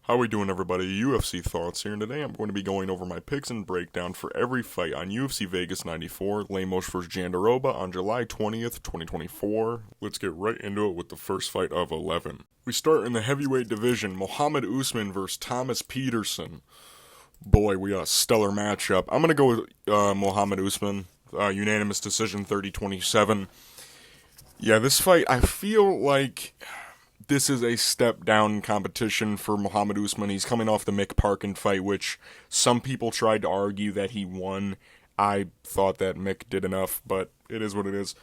How we doing, everybody? UFC Thoughts here, and today I'm going to be going over my picks and breakdown for every fight on UFC Vegas 94, Lemos vs. Jandiroba on July 20th, 2024. Let's get right into it with the first fight of 11. We start in the heavyweight division, Muhammad Usman vs. Thomas Peterson. Boy, we got a stellar matchup. I'm going to go with Muhammad Usman, unanimous decision, 30-27. Yeah, this fight, I feel like this is a step down competition for Muhammad Usman. He's coming off the Mick Parkin fight, which some people tried to argue that he won. I thought that Mick did enough, but it is what it is.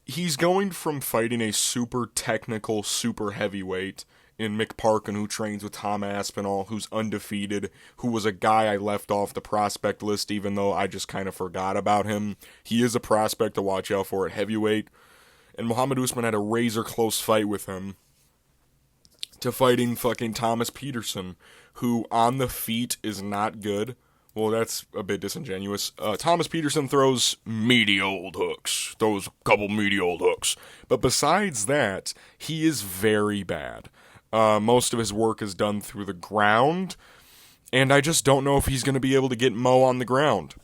He's going from fighting a super technical, super heavyweight in Mick Parkin, who trains with Tom Aspinall, who's undefeated, who was a guy I left off the prospect list, even though I just kind of forgot about him. He is a prospect to watch out for at heavyweight. And Muhammad Usman had a razor-close fight with him, to fighting fucking Thomas Peterson, who on the feet is not good. Well, that's a bit disingenuous. Thomas Peterson throws meaty old hooks. Throws a couple meaty old hooks. But besides that, he is very bad. Most of his work is done through the ground, and I just don't know if he's going to be able to get Mo on the ground.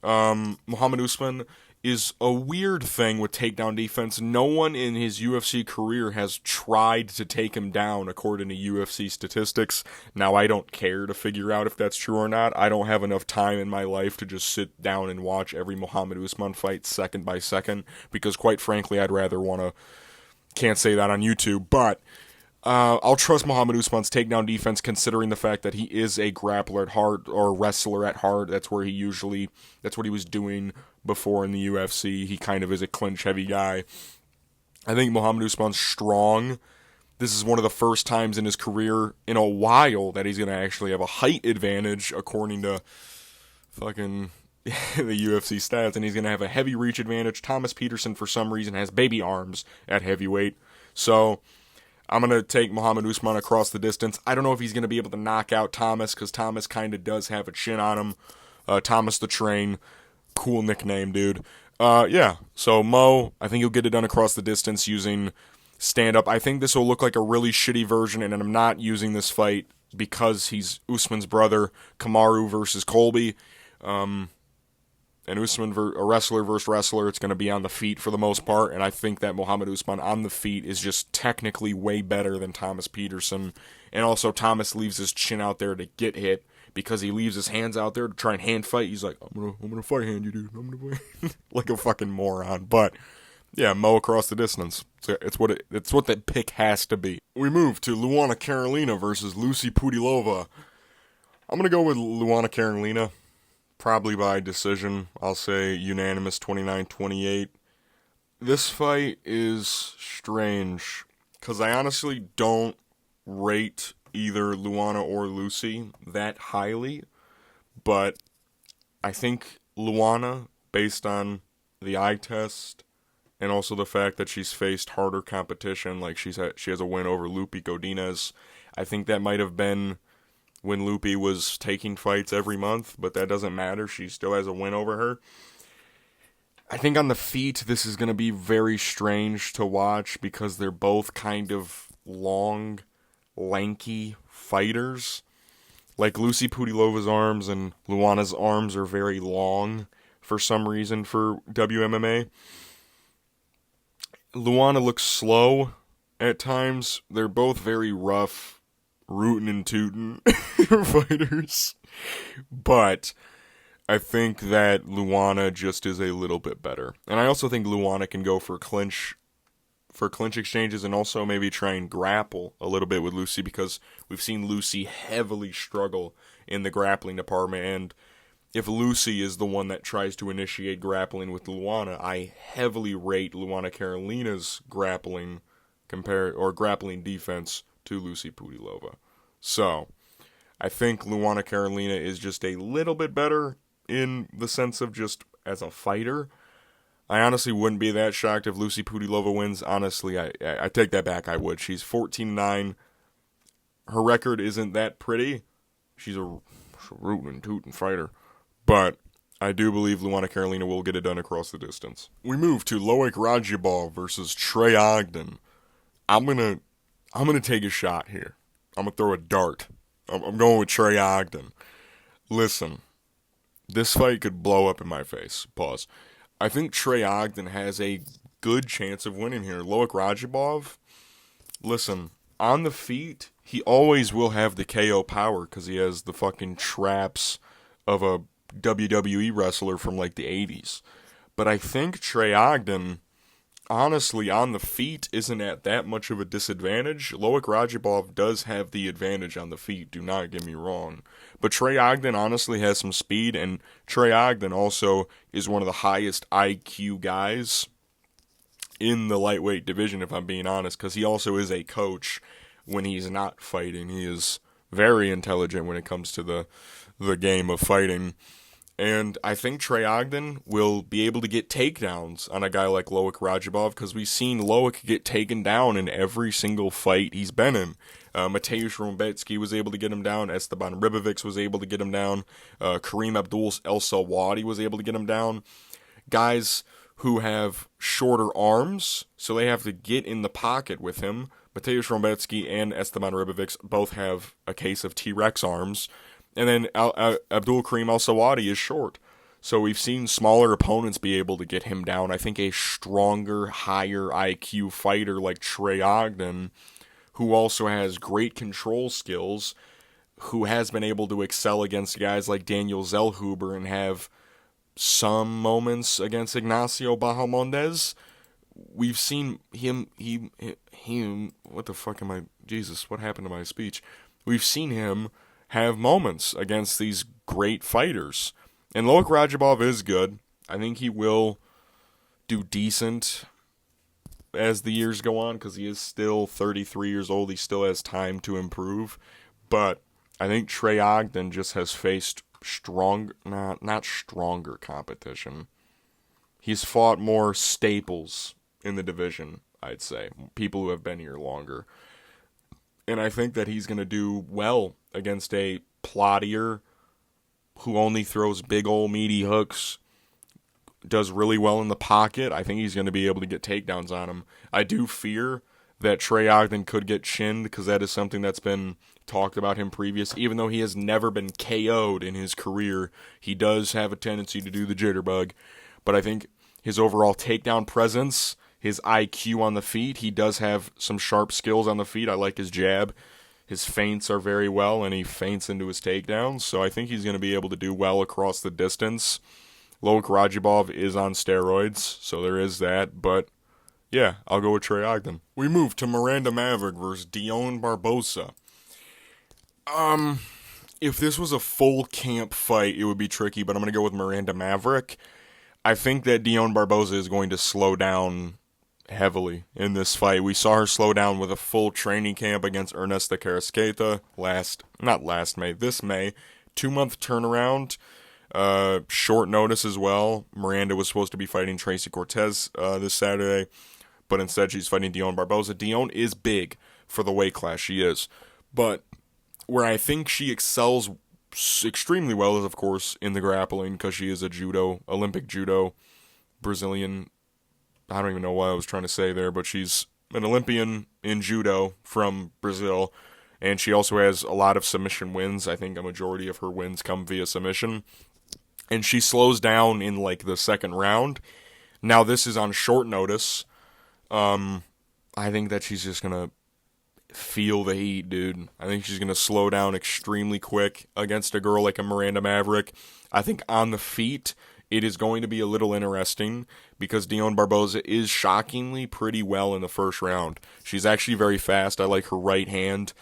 Muhammad Usman is a weird thing with takedown defense. No one in his UFC career has tried to take him down, according to UFC statistics. Now, I don't care to figure out if that's true or not. I don't have enough time in my life to just sit down and watch every Muhammad Usman fight second by second, because quite frankly, I'd rather can't say that on YouTube, but I'll trust Muhammad Usman's takedown defense, considering the fact that he is a grappler at heart, or wrestler at heart. That's what he was doing before in the UFC. He kind of is a clinch-heavy guy. I think Muhammad Usman's strong. This is one of the first times in his career in a while that he's going to actually have a height advantage, according to fucking the UFC stats, and he's going to have a heavy reach advantage. Thomas Peterson, for some reason, has baby arms at heavyweight. So I'm going to take Muhammad Usman across the distance. I don't know if he's going to be able to knock out Thomas, because Thomas kind of does have a chin on him. Thomas the Train. Cool nickname, dude. Yeah, so Mo, I think he'll get it done across the distance using stand-up. I think this will look like a really shitty version, and I'm not using this fight because he's Usman's brother, Kamaru versus Colby. And Usman, a wrestler versus wrestler, it's going to be on the feet for the most part, and I think that Muhammad Usman on the feet is just technically way better than Thomas Peterson. And also, Thomas leaves his chin out there to get hit, because he leaves his hands out there to try and hand fight. He's like, I'm gonna fight hand you, dude. I'm gonna fight. Like a fucking moron. But yeah, Mo across the distance. It's what that pick has to be. We move to Luana Carolina versus Lucy Pudilova. I'm gonna go with Luana Carolina, probably by decision. I'll say unanimous 29-28. This fight is strange, because I honestly don't rate either Luana or Lucy that highly, but I think Luana, based on the eye test and also the fact that she's faced harder competition, like she has a win over Lupi Godinez, I think that might have been when Lupi was taking fights every month, but that doesn't matter. She still has a win over her. I think on the feet, this is going to be very strange to watch, because they're both kind of long, lanky fighters. Like, Lucy Pudilova's arms and Luana's arms are very long for some reason for WMMA. Luana looks slow at times. They're both very rough, rootin' and tootin' fighters. But I think that Luana just is a little bit better. And I also think Luana can go for clinch exchanges, and also maybe try and grapple a little bit with Lucy, because we've seen Lucy heavily struggle in the grappling department, and if Lucy is the one that tries to initiate grappling with Luana, I heavily rate Luana Carolina's grappling defense to Lucy Pudilova. So, I think Luana Carolina is just a little bit better in the sense of just as a fighter. I honestly wouldn't be that shocked if Lucy Pudilova wins. Honestly, I take that back. I would. She's 14-9. Her record isn't that pretty. She's a rootin' and tootin' fighter. But I do believe Luana Carolina will get it done across the distance. We move to Loic Rajabov versus Trey Ogden. I'm gonna take a shot here. I'm gonna throw a dart I'm going with Trey Ogden. Listen, this fight could blow up in my face. Pause. I think Trey Ogden has a good chance of winning here. Loic Radzhabov, listen, on the feet, he always will have the KO power because he has the fucking traps of a WWE wrestler from like the 80s. But I think Trey Ogden, honestly, on the feet isn't at that much of a disadvantage. Loic Radzhabov does have the advantage on the feet, do not get me wrong. But Trey Ogden honestly has some speed, and Trey Ogden also is one of the highest IQ guys in the lightweight division, if I'm being honest, because he also is a coach when he's not fighting. He is very intelligent when it comes to the game of fighting. And I think Trey Ogden will be able to get takedowns on a guy like Loic Radzhabov because we've seen Loic get taken down in every single fight he's been in. Mateusz Rebecki was able to get him down. Esteban Ribovics was able to get him down. Kareem Abdul-El-Sawadi was able to get him down. Guys who have shorter arms, so they have to get in the pocket with him. Mateusz Rebecki and Esteban Ribovics both have a case of T-Rex arms. And then Abdul Kareem Al-Sawadi is short. So we've seen smaller opponents be able to get him down. I think a stronger, higher IQ fighter like Trey Ogden, who also has great control skills, who has been able to excel against guys like Daniel Zellhuber and have some moments against Ignacio Bahamondes. We've seen him, what the fuck am I, Jesus, what happened to my speech? We've seen him have moments against these great fighters. And Loic Radzhabov is good. I think he will do decent as the years go on because he is still 33 years old. He still has time to improve. But I think Trey Ogden just has faced not stronger competition. He's fought more staples in the division, I'd say. People who have been here longer. And I think that he's going to do well against a plottier who only throws big old meaty hooks, does really well in the pocket. I think he's going to be able to get takedowns on him. I do fear that Trey Ogden could get chinned because that is something that's been talked about him previous. Even though he has never been KO'd in his career, he does have a tendency to do the jitterbug. But I think his overall takedown presence, his IQ on the feet, he does have some sharp skills on the feet. I like his jab. His feints are very well, and he feints into his takedowns. So I think he's going to be able to do well across the distance. Loic Radzhabov is on steroids, so there is that. But, yeah, I'll go with Trey Ogden. We move to Miranda Maverick versus Dion Barbosa. If this was a full camp fight, it would be tricky, but I'm going to go with Miranda Maverick. I think that Dion Barbosa is going to slow down heavily in this fight. We saw her slow down with a full training camp against Ernesta Carrasqueta this May. 2-month turnaround, short notice as well. Miranda was supposed to be fighting Tracy Cortez this Saturday, but instead she's fighting Dion Barbosa. Dion is big for the weight class she is, but where I think she excels extremely well is, of course, in the grappling because she is a Olympic judo Brazilian. I don't even know what I was trying to say there, but she's an Olympian in judo from Brazil, and she also has a lot of submission wins. I think a majority of her wins come via submission, and she slows down in like the second round. Now this is on short notice. I think that she's just gonna feel the heat, dude. I think she's gonna slow down extremely quick against a girl like a Miranda Maverick. I think on the feet, it is going to be a little interesting because Dion Barbosa is shockingly pretty well in the first round. She's actually very fast. I like her right hand.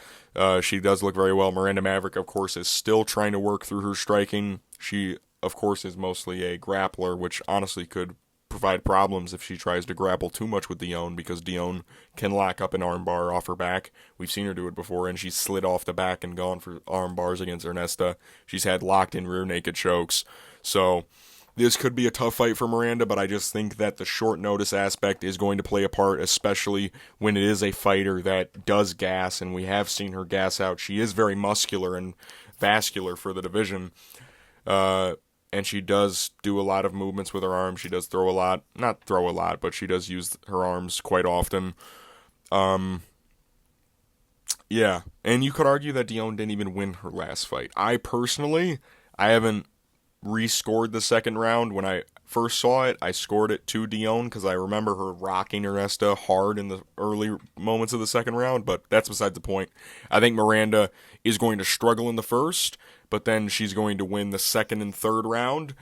She does look very well. Miranda Maverick, of course, is still trying to work through her striking. She, of course, is mostly a grappler, which honestly could provide problems if she tries to grapple too much with Dion because Dion can lock up an armbar off her back. We've seen her do it before, and she's slid off the back and gone for arm bars against Ernesta. She's had locked-in rear naked chokes. So this could be a tough fight for Miranda, but I just think that the short notice aspect is going to play a part, especially when it is a fighter that does gas, and we have seen her gas out. She is very muscular and vascular for the division, and she does do a lot of movements with her arms. She does throw a lot, not throw a lot, but she does use her arms quite often. Yeah, and you could argue that Dion didn't even win her last fight. I haven't rescored the second round. When I first saw it, I scored it to Dion because I remember her rocking Ernesta hard in the early moments of the second round, but that's beside the point. I think Miranda is going to struggle in the first, but then she's going to win the second and third round.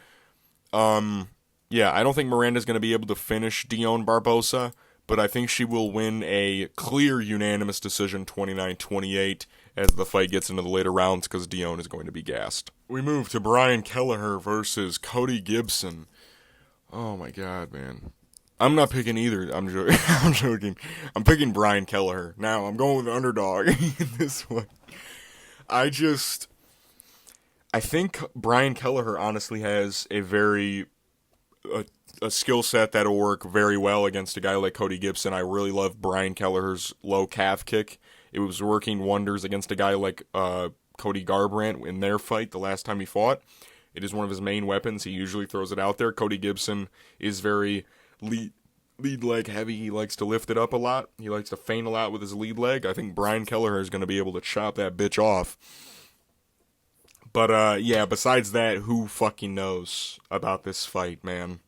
Yeah, I don't think Miranda's going to be able to finish Dion Barbosa, but I think she will win a clear unanimous decision 29-28 as the fight gets into the later rounds because Dion is going to be gassed. We move to Brian Kelleher versus Cody Gibson. Oh my god, man. I'm not picking either. I'm joking. I'm joking. I'm picking Brian Kelleher. Now, I'm going with the underdog in this one. I think Brian Kelleher honestly has a skill set that'll work very well against a guy like Cody Gibson. I really love Brian Kelleher's low calf kick. It was working wonders against a guy like Cody Garbrandt in their fight the last time he fought. It is one of his main weapons. He usually throws it out there. Cody Gibson is very lead leg heavy. He likes to lift it up a lot. He likes to feint a lot with his lead leg. I think Brian Kelleher is going to be able to chop that bitch off. But, yeah, besides that, who fucking knows about this fight, man?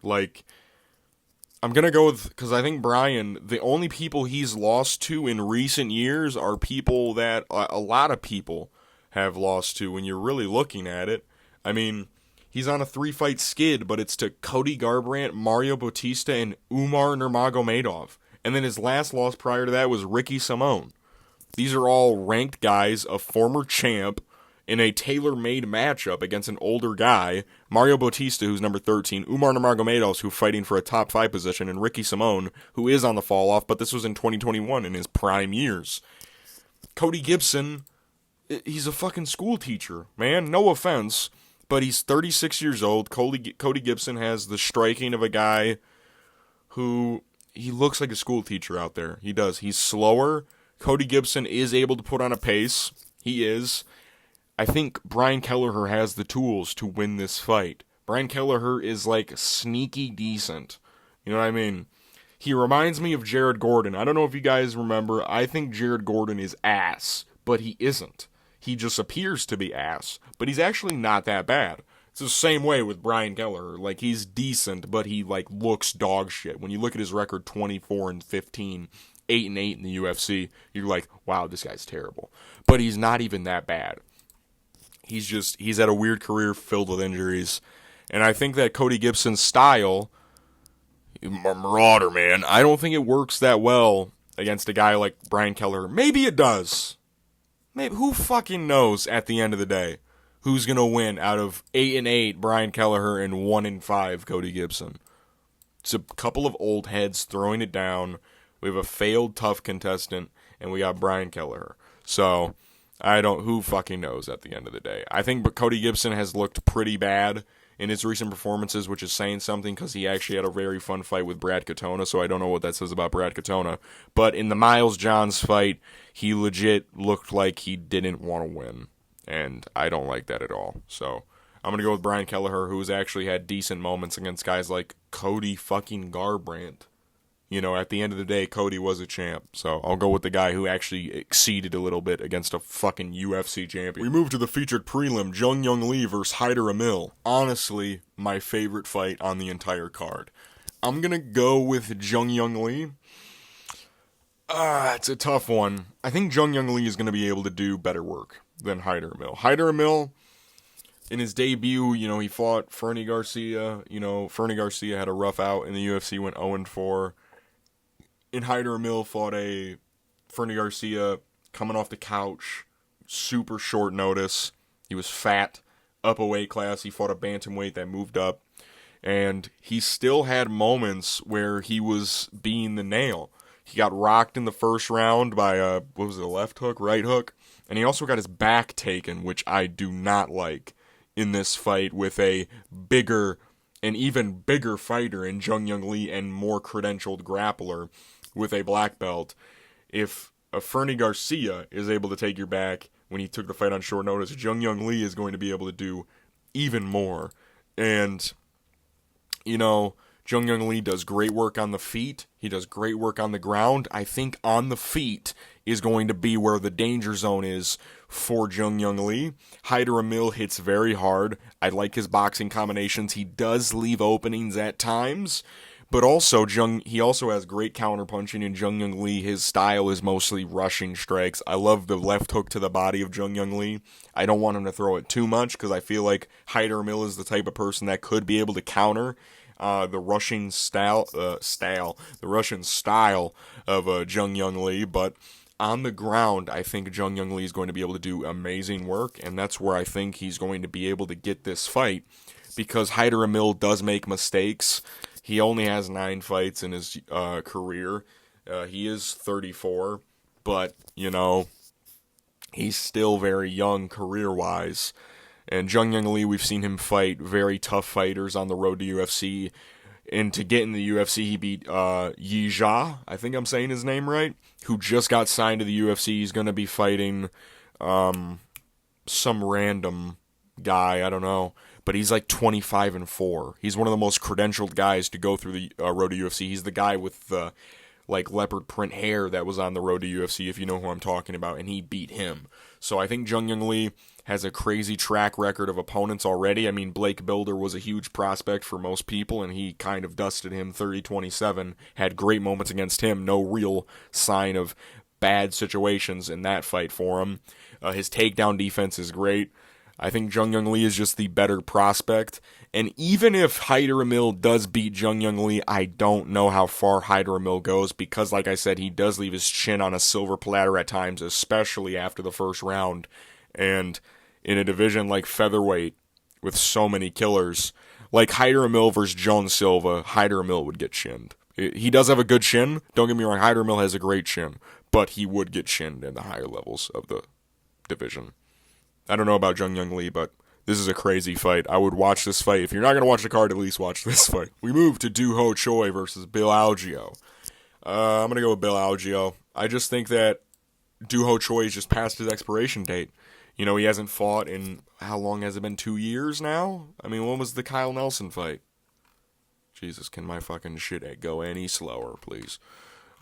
Like, I'm going to go with, because I think Brian, the only people he's lost to in recent years are people that a lot of people have lost to when you're really looking at it. I mean, he's on a 3-fight skid, but it's to Cody Garbrandt, Mario Bautista, and Umar Nurmagomedov. And then his last loss prior to that was Ricky Simone. These are all ranked guys, a former champ, in a tailor-made matchup against an older guy, Mario Bautista, who's number 13, Umar Nurmagomedov, who's fighting for a top 5 position, and Ricky Simone, who is on the fall-off, but this was in 2021 in his prime years. Cody Gibson, he's a fucking school teacher, man, no offense, but he's 36 years old. Cody Gibson has the striking of a guy who, he looks like a school teacher out there. He does. He's slower. Cody Gibson is able to put on a pace. He is. I think Brian Kelleher has the tools to win this fight. Brian Kelleher is like sneaky decent. You know what I mean? He reminds me of Jared Gordon. I don't know if you guys remember. I think Jared Gordon is ass, but he isn't. He just appears to be ass, but he's actually not that bad. It's the same way with Brian Kelleher. Like, he's decent, but he like looks dog shit. When you look at his record, 24-15, 8-8 in the UFC, you're like, wow, this guy's terrible. But he's not even that bad. He's had a weird career filled with injuries. And I think that Cody Gibson's style, marauder, man, I don't think it works that well against a guy like Brian Kelleher. Maybe it does. Maybe, who fucking knows at the end of the day who's going to win out of 8-8 Brian Kelleher and 1-5 Cody Gibson. It's a couple of old heads throwing it down. We have a failed tough contestant, and we got Brian Kelleher. So, who fucking knows at the end of the day. I think Cody Gibson has looked pretty bad in his recent performances, which is saying something because he actually had a very fun fight with Brad Katona, so I don't know what that says about Brad Katona. But in the Miles Johns fight, he legit looked like he didn't want to win, and I don't like that at all. So I'm going to go with Brian Kelleher, who's actually had decent moments against guys like Cody fucking Garbrandt. You know, at the end of the day, Cody was a champ. So I'll go with the guy who actually exceeded a little bit against a fucking UFC champion. We move to the featured prelim, Jung Young Lee versus Hyder Emil. Honestly, my favorite fight on the entire card. I'm going to go with Jung Young Lee. It's a tough one. I think Jung Young Lee is going to be able to do better work than Hyder Emil. Hyder Emil, in his debut, you know, he fought Fernie Garcia. You know, Fernie Garcia had a rough out in the UFC, went 0-4. And Hyder Emil fought Fernie Garcia coming off the couch, super short notice. He was fat, up a weight class. He fought a bantamweight that moved up. And he still had moments where he was being the nail. He got rocked in the first round by a left hook, right hook? And he also got his back taken, which I do not like in this fight with a bigger, an even bigger fighter in Jung Young Lee and more credentialed grappler with a black belt. If a Fernie Garcia is able to take your back when he took the fight on short notice, Jung Young Lee is going to be able to do even more. And, you know, Jung Young Lee does great work on the feet. He does great work on the ground. I think on the feet is going to be where the danger zone is for Jung Young Lee. Hyder Emil hits very hard. I like his boxing combinations. He does leave openings at times. But also, he also has great counterpunching, and Jung Young Lee, his style is mostly rushing strikes. I love the left hook to the body of Jung Young Lee. I don't want him to throw it too much, because I feel like Hyder Emil is the type of person that could be able to counter the Russian style of Jung Young Lee. But on the ground, I think Jung Young Lee is going to be able to do amazing work, and that's where I think he's going to be able to get this fight, because Hyder Emil does make mistakes. He only has 9 fights in his career. He is 34, but, he's still very young career-wise. And Jung Young Lee, we've seen him fight very tough fighters on the road to UFC. And to get in the UFC, he beat Yi Jia, I think I'm saying his name right, who just got signed to the UFC. He's going to be fighting some random guy, I don't know. But he's like 25-4. He's one of the most credentialed guys to go through the road to UFC. He's the guy with the leopard print hair that was on the road to UFC, if you know who I'm talking about, and he beat him. So I think Jung Young Lee has a crazy track record of opponents already. I mean, Blake Builder was a huge prospect for most people, and he kind of dusted him 30-27, had great moments against him, no real sign of bad situations in that fight for him. His takedown defense is great. I think Jung Young Lee is just the better prospect. And even if Hyder Emil does beat Jung Young Lee, I don't know how far Hyder Emil goes, because, like I said, he does leave his chin on a silver platter at times, especially after the first round. And in a division like featherweight, with so many killers, like Hyder Emil versus Jones Silva, Hyder Emil would get chinned. He does have a good chin. Don't get me wrong, Hyder Emil has a great chin, but he would get chinned in the higher levels of the division. I don't know about Jung Young Lee, but this is a crazy fight. I would watch this fight. If you're not going to watch the card, at least watch this fight. We move to Do Ho Choi versus Bill Algeo. I'm going to go with Bill Algeo. I just think that Do Ho Choi is just past his expiration date. He hasn't fought in, how long has it been, 2 years now? I mean, when was the Kyle Nelson fight? Jesus, can my fucking shit go any slower, please?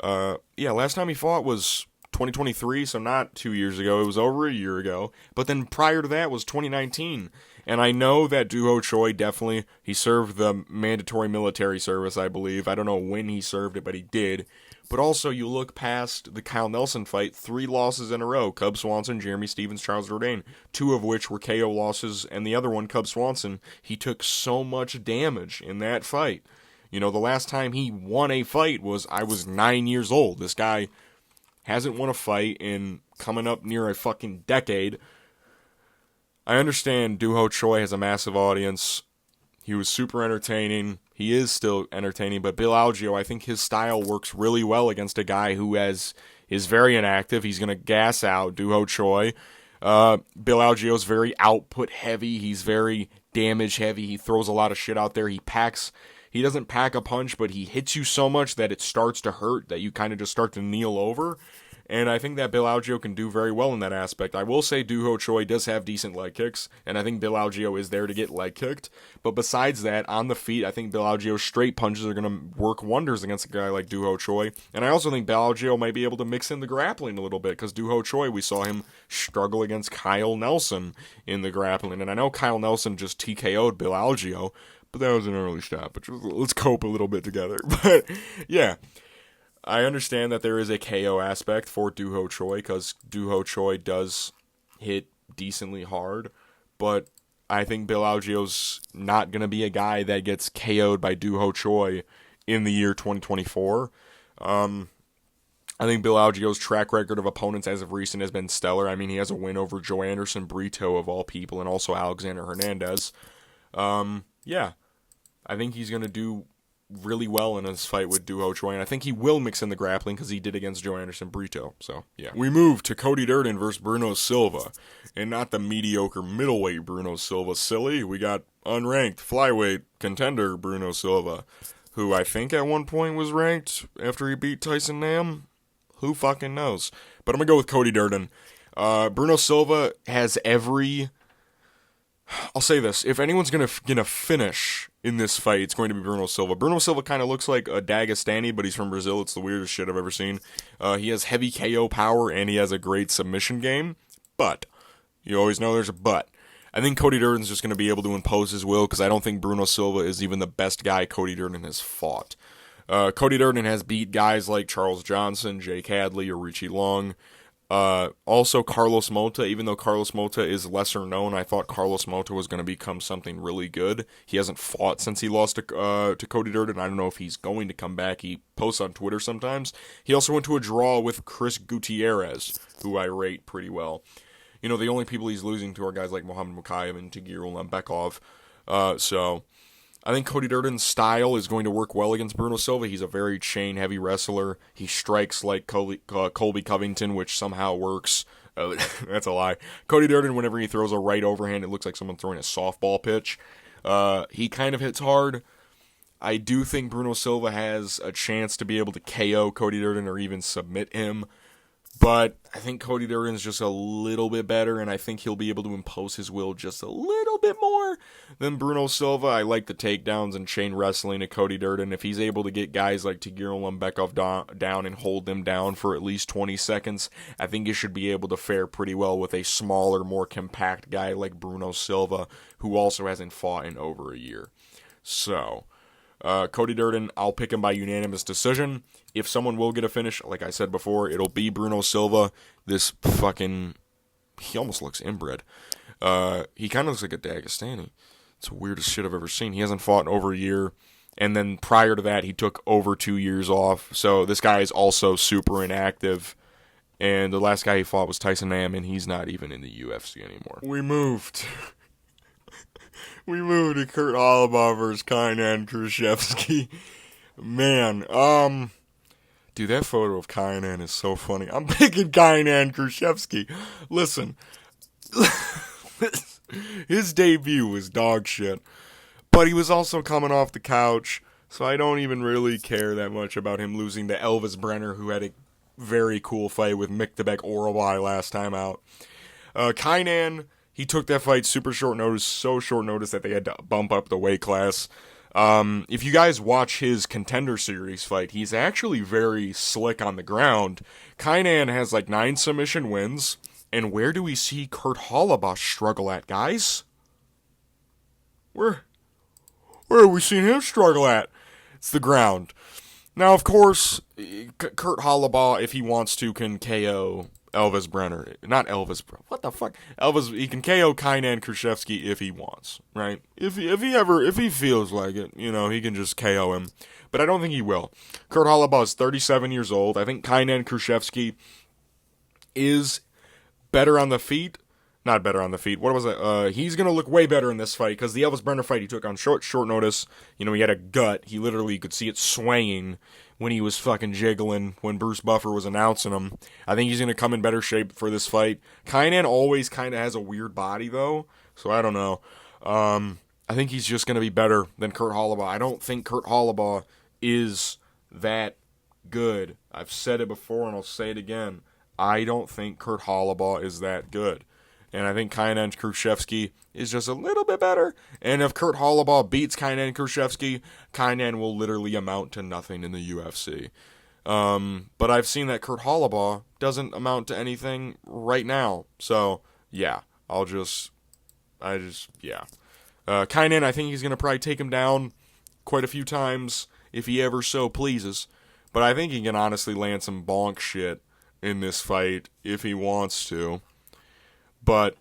Last time he fought was 2023, so not 2 years ago. It was over a year ago. But then prior to that was 2019. And I know that Do Ho Choi definitely, he served the mandatory military service, I believe. I don't know when he served it, but he did. But also, you look past the Kyle Nelson fight, 3 losses in a row. Cub Swanson, Jeremy Stevens, Charles Jourdain. 2 of which were KO losses, and the other one, Cub Swanson, he took so much damage in that fight. The last time he won a fight was, I was 9 years old. This guy hasn't won a fight in coming up near a fucking decade. I understand Do Ho Choi has a massive audience. He was super entertaining. He is still entertaining, but Bill Algeo, I think his style works really well against a guy who is very inactive. He's going to gas out Do Ho Choi. Bill Algeo is very output heavy. He's very damage heavy. He throws a lot of shit out there. He doesn't pack a punch, but he hits you so much that it starts to hurt, that you kind of just start to kneel over. And I think that Bill Algeo can do very well in that aspect. I will say Do Ho Choi does have decent leg kicks, and I think Bill Algeo is there to get leg kicked. But besides that, on the feet, I think Bill Algeo's straight punches are going to work wonders against a guy like Do Ho Choi. And I also think Bill Algeo might be able to mix in the grappling a little bit, because Do Ho Choi, we saw him struggle against Kyle Nelson in the grappling. And I know Kyle Nelson just TKO'd Bill Algeo, but that was an early stoppage. Let's cope a little bit together. But yeah, I understand that there is a KO aspect for Do Ho Choi, because Do Ho Choi does hit decently hard, but I think Bill Algeo's not going to be a guy that gets KO'd by Do Ho Choi in the year 2024. I think Bill Algeo's track record of opponents as of recent has been stellar. I mean, he has a win over Joe Anderson Brito, of all people, and also Alexander Hernandez. I think he's going to do really well in his fight with Do Ho Choi, and I think he will mix in the grappling, because he did against Joe Anderson Brito. So, yeah. We move to Cody Durden versus Bruno Silva, and not the mediocre middleweight Bruno Silva. Silly. We got unranked flyweight contender Bruno Silva, who I think at one point was ranked after he beat Tyson Nam. Who fucking knows? But I'm going to go with Cody Durden. Bruno Silva has every I'll say this: if anyone's gonna finish in this fight, it's going to be Bruno Silva. Bruno Silva kind of looks like a Dagestani, but he's from Brazil. It's the weirdest shit I've ever seen. He has heavy KO power and he has a great submission game, but you always know there's a but. I think Cody Durden's just going to be able to impose his will because I don't think Bruno Silva is even the best guy Cody Durden has fought. Cody Durden has beat guys like Charles Johnson, Jake Hadley, or Richie Long. Also Carlos Mota, even though Carlos Mota is lesser known, I thought Carlos Mota was going to become something really good. He hasn't fought since he lost to Cody Durden. I don't know if he's going to come back. He posts on Twitter sometimes. He also went to a draw with Chris Gutierrez, who I rate pretty well. You know, the only people he's losing to are guys like Muhammad Mukayev and Tagir Ulanbekov. So I think Cody Durden's style is going to work well against Bruno Silva. He's a very chain-heavy wrestler. He strikes like Colby Covington, which somehow works. That's a lie. Cody Durden, whenever he throws a right overhand, it looks like someone throwing a softball pitch. He kind of hits hard. I do think Bruno Silva has a chance to be able to KO Cody Durden or even submit him. But I think Cody Durden's just a little bit better, and I think he'll be able to impose his will just a little bit more than Bruno Silva. I like the takedowns and chain wrestling of Cody Durden. If he's able to get guys like Tagir Ulanbekov down and hold them down for at least 20 seconds, I think he should be able to fare pretty well with a smaller, more compact guy like Bruno Silva, who also hasn't fought in over a year. So Cody Durden, I'll pick him by unanimous decision. If someone will get a finish, like I said before, it'll be Bruno Silva. This fucking... He almost looks inbred. He kind of looks like a Dagestani. It's the weirdest shit I've ever seen. He hasn't fought in over a year. And then prior to that, he took over 2 years off. So this guy is also super inactive. And the last guy he fought was Tyson Nam, and he's not even in the UFC anymore. We moved. We moved to Kurt Holobaugh versus Kainan Khrushchevsky. Man, dude, that photo of Kainan is so funny. I'm picking Kainan Khrushchevsky. Listen, his debut was dog shit, but he was also coming off the couch, so I don't even really care that much about him losing to Elvis Brenner, who had a very cool fight with Miktabek Oralbai last time out. Kainan, he took that fight super short notice, so short notice that they had to bump up the weight class. If you guys watch his Contender Series fight, he's actually very slick on the ground. Kainan has like 9 submission wins, and where do we see Kurt Holobaugh struggle at, guys? Where have we seen him struggle at? It's the ground. Now, of course, Kurt Holobaugh, if he wants to, can KO Elvis Brenner. Not Elvis. What the fuck? Elvis. He can KO Kainan Khrushchevsky if he wants, right? If he feels like it, you know, he can just KO him. But I don't think he will. Kurt Holobaugh is 37 years old. I think Kainan Khrushchevsky is better on the feet. Not better on the feet. What was it? He's going to look way better in this fight because the Elvis Brenner fight he took on short notice. You know, he had a gut. He literally could see it swaying when he was fucking jiggling when Bruce Buffer was announcing him. I think he's going to come in better shape for this fight. Kainan always kind of has a weird body, though, so I don't know. I think he's just going to be better than Kurt Holobaugh. I don't think Kurt Holobaugh is that good. I've said it before and I'll say it again. I don't think Kurt Holobaugh is that good. And I think Kainan Khrushchevsky is just a little bit better. And if Kurt Holobaugh beats Kainan Khrushchevsky, Kainan will literally amount to nothing in the UFC. But I've seen that Kurt Holobaugh doesn't amount to anything right now. So, yeah. Kainan, I think he's going to probably take him down quite a few times if he ever so pleases. But I think he can honestly land some bonk shit in this fight if he wants to. But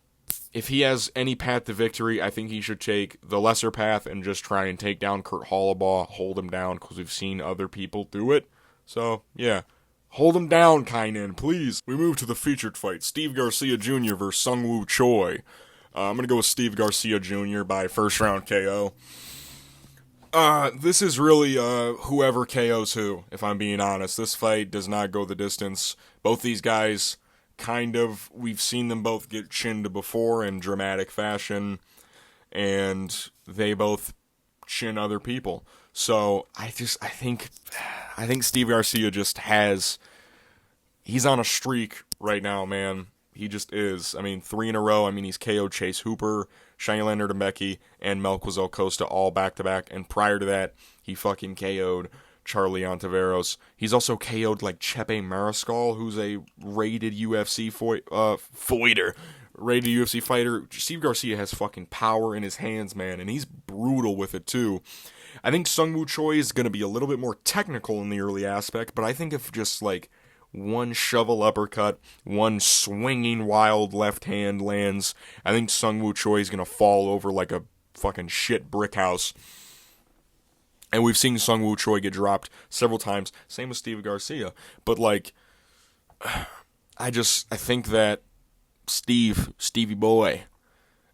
if he has any path to victory, I think he should take the lesser path and just try and take down Kurt Holobaugh, hold him down, because we've seen other people do it. So, yeah. Hold him down, Kainan, please. We move to the featured fight. Steve Garcia Jr. versus Sungwoo Choi. I'm going to go with Steve Garcia Jr. by first round KO. This is really whoever KOs who, if I'm being honest. This fight does not go the distance. Both these guys... we've seen them both get chinned before in dramatic fashion, and they both chin other people. So I think Steve Garcia just he's on a streak right now, man. He just is. I mean, 3 in a row. I mean, he's KO'd Chase Hooper, Shaylander Demecki, and Melquizael Costa all back-to-back. And prior to that, he fucking KO'd Charlie Ontiveros. He's also KO'd like Chepe Mariscal, who's a rated UFC fighter. Rated UFC fighter. Steve Garcia has fucking power in his hands, man, and he's brutal with it too. I think Sungwoo Choi is going to be a little bit more technical in the early aspect, but I think if just like one shovel uppercut, one swinging wild left hand lands, I think Sungwoo Choi is going to fall over like a fucking shit brick house. And we've seen Sungwoo Choi get dropped several times. Same with Steve Garcia. But like, I think that Stevie boy.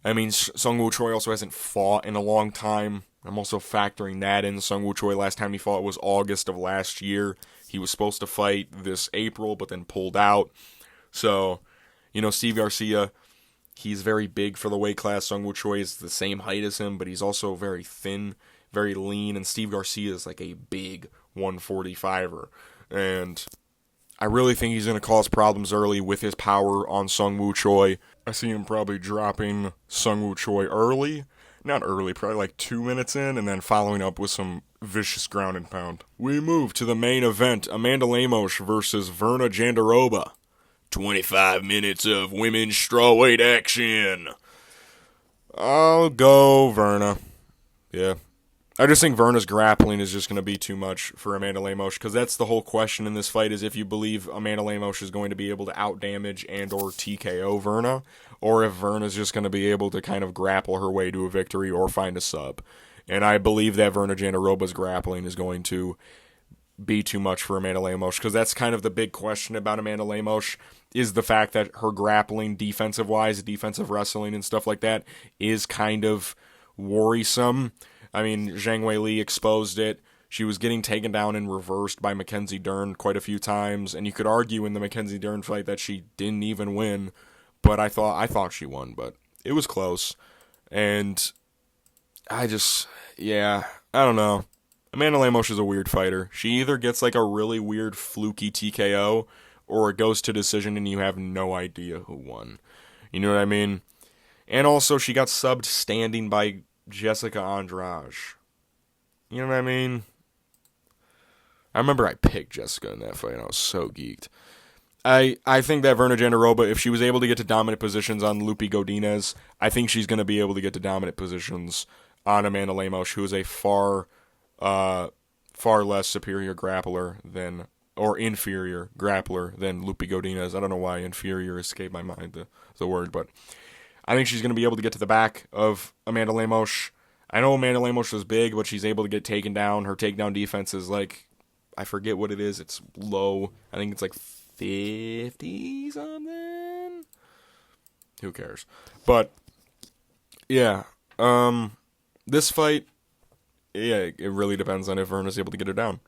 I mean, Sungwoo Choi also hasn't fought in a long time. I'm also factoring that in. Sungwoo Choi, last time he fought was August of last year. He was supposed to fight this April, but then pulled out. So, Steve Garcia, he's very big for the weight class. Sungwoo Choi is the same height as him, but he's also very thin, very lean, and Steve Garcia is like a big 145er. And I really think he's going to cause problems early with his power on Sungwoo Choi. I see him probably dropping Sungwoo Choi early. Not early, probably like 2 minutes in, and then following up with some vicious ground and pound. We move to the main event, Amanda Lemos versus Verna Jandiroba. 25 minutes of women's strawweight action. I'll go Verna. Yeah. I just think Verna's grappling is just going to be too much for Amanda Lemos, because that's the whole question in this fight, is if you believe Amanda Lemos is going to be able to outdamage and or TKO Verna, or if Verna's just going to be able to kind of grapple her way to a victory or find a sub. And I believe that Verna Jandiroba's grappling is going to be too much for Amanda Lemos, because that's kind of the big question about Amanda Lemos, is the fact that her grappling defensive-wise, defensive wrestling and stuff like that, is kind of worrisome. I mean, Zhang Weili exposed it. She was getting taken down and reversed by Mackenzie Dern quite a few times, and you could argue in the Mackenzie Dern fight that she didn't even win, but I thought she won, but it was close. And I don't know. Amanda Lemos is a weird fighter. She either gets like a really weird fluky TKO, or it goes to decision and you have no idea who won. You know what I mean? And also, she got subbed standing by Jessica Andrade. You know what I mean? I remember I picked Jessica in that fight, and I was so geeked. I think that Verna Jandiroba, if she was able to get to dominant positions on Lupi Godinez, I think she's going to be able to get to dominant positions on Amanda Lemos, who is a far less superior grappler than, or inferior grappler than Lupi Godinez. I don't know why inferior escaped my mind, the word, but I think she's going to be able to get to the back of Amanda Lemos. I know Amanda Lemos is big, but she's able to get taken down. Her takedown defense is like, I forget what it is. It's low. I think it's like 50 something. Who cares? But yeah, this fight, it really depends on if Verna's able to get her down,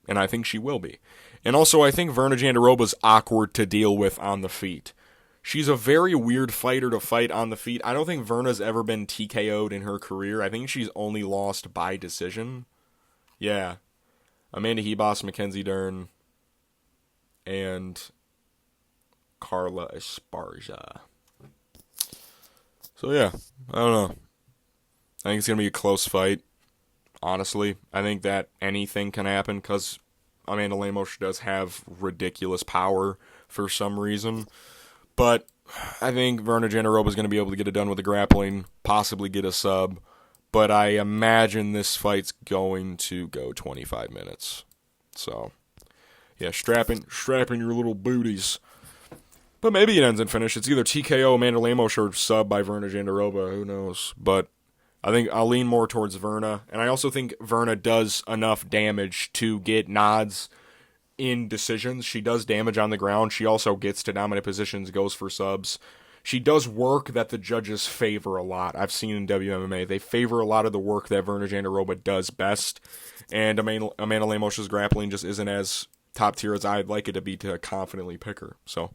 and I think she will be. And also, I think Verna Jandiroba's awkward to deal with on the feet. She's a very weird fighter to fight on the feet. I don't think Verna's ever been TKO'd in her career. I think she's only lost by decision. Yeah. Amanda Hebos, Mackenzie Dern, and Carla Esparza. So yeah, I don't know. I think it's going to be a close fight, honestly. I think that anything can happen because Amanda Lemos does have ridiculous power for some reason. But I think Verna Jandiroba is going to be able to get it done with the grappling, possibly get a sub. But I imagine this fight's going to go 25 minutes. So, yeah, strapping your little booties. But maybe it ends in finish. It's either TKO Amanda Lemos or sub by Verna Jandiroba. Who knows? But I think I'll lean more towards Verna. And I also think Verna does enough damage to get nods in decisions. She does damage on the ground. She also gets to dominant positions, goes for subs. She does work that the judges favor a lot. I've seen in WMMA. They favor a lot of the work that Verna Jandiroba does best. And Amanda Lemos' grappling just isn't as top tier as I'd like it to be to confidently pick her. So,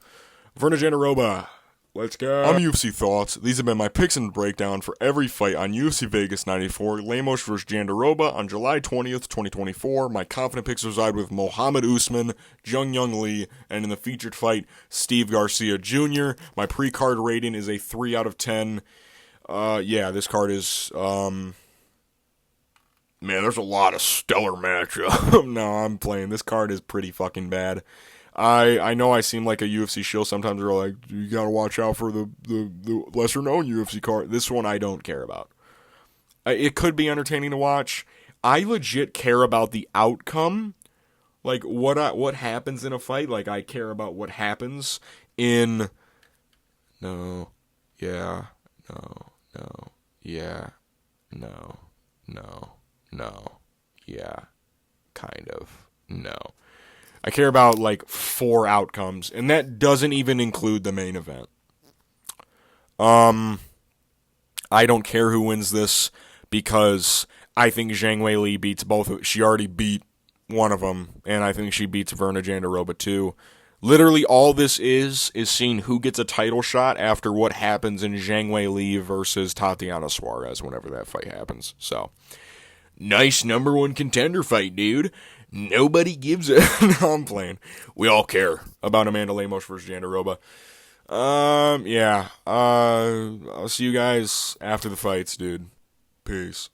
Verna Jandiroba, Let's go. I'm UFC Thoughts. These have been my picks and breakdown for every fight on UFC Vegas 94. Lemos vs. Jandiroba on July 20th, 2024. My confident picks reside with Mohammed Usman, Jung Young Lee, and in the featured fight, Steve Garcia Jr. My pre-card rating is a 3 out of 10. Yeah, this card is, man, there's a lot of stellar matchup. No, I'm playing. This card is pretty fucking bad. I know I seem like a UFC shill. Sometimes they're like, you gotta watch out for the lesser known UFC card. This one I don't care about. It could be entertaining to watch. I legit care about the outcome. Like what happens in a fight. Like I care about what happens in no, yeah, no, yeah, no, yeah, kind of, no. I care about, like, 4 outcomes, and that doesn't even include the main event. I don't care who wins this, because I think Zhang Weili beats both. She already beat one of them, and I think she beats Verna Jandiroba too. Literally, all this is seeing who gets a title shot after what happens in Zhang Weili versus Tatiana Suarez whenever that fight happens. So, nice number 1 contender fight, dude. Nobody gives a... No, I'm playing. We all care about Amanda Lemos versus Jandiroba. Yeah. I'll see you guys after the fights, dude. Peace.